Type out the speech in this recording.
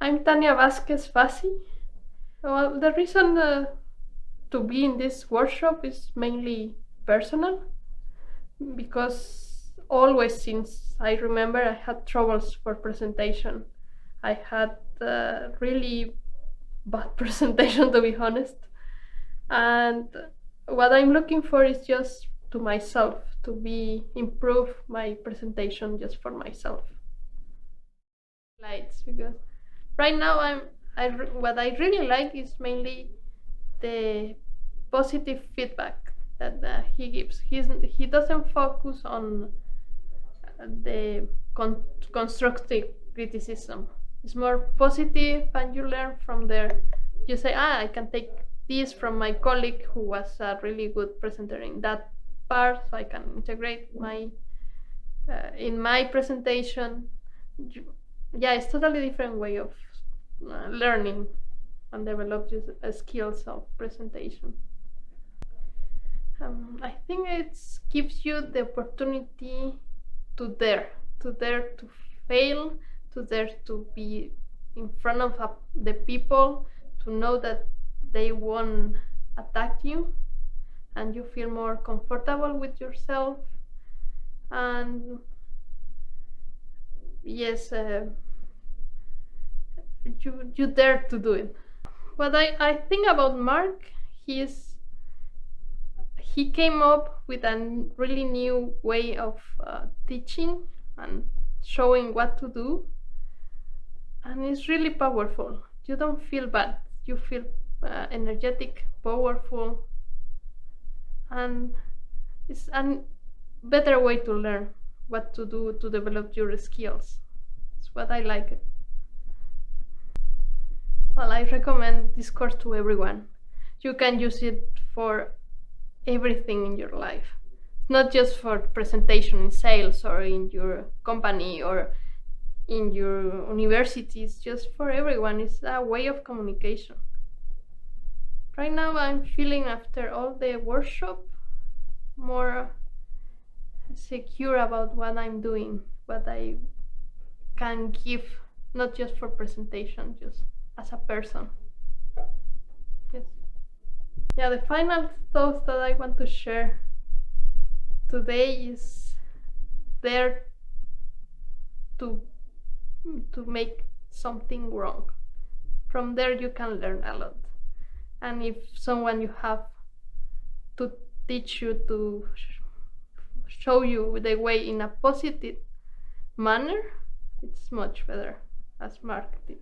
I'm Tania Vazquez Faci. Well, the reason to be in this workshop is mainly personal, because always since I remember I had troubles for presentation. I had really bad presentation, to be honest. And what I'm looking for is just to myself, to improve my presentation just for myself. Lights, because right now what I really like is mainly the positive feedback that he gives. He doesn't focus on the constructive criticism. It's more positive, and you learn from there. You say, I can take this from my colleague who was a really good presenter in that part, so I can integrate my in my presentation. Yeah, it's totally different way of learning and develop your skills of presentation. I think it gives you the opportunity to dare to fail, to dare to be in front of the people, to know that they won't attack you, and you feel more comfortable with yourself. And yes, you dare to do it. What I think about Mark, he came up with a really new way of teaching and showing what to do, and it's really powerful. You don't feel bad, you feel energetic, powerful, and it's a better way to learn what to do to develop your skills. It's what I like it. Well, I recommend this course to everyone. You can use it for everything in your life. It's not just for presentation in sales or in your company or in your university. It's just for everyone. It's a way of communication. Right now I'm feeling, after all the workshop, more secure about what I'm doing, what I can give, not just for presentation, just as a person. Yes. Yeah, the final thought that I want to share today is there to make something wrong. From there you can learn a lot. And if someone you have to teach you, to show you the way in a positive manner, it's much better, as Mark did.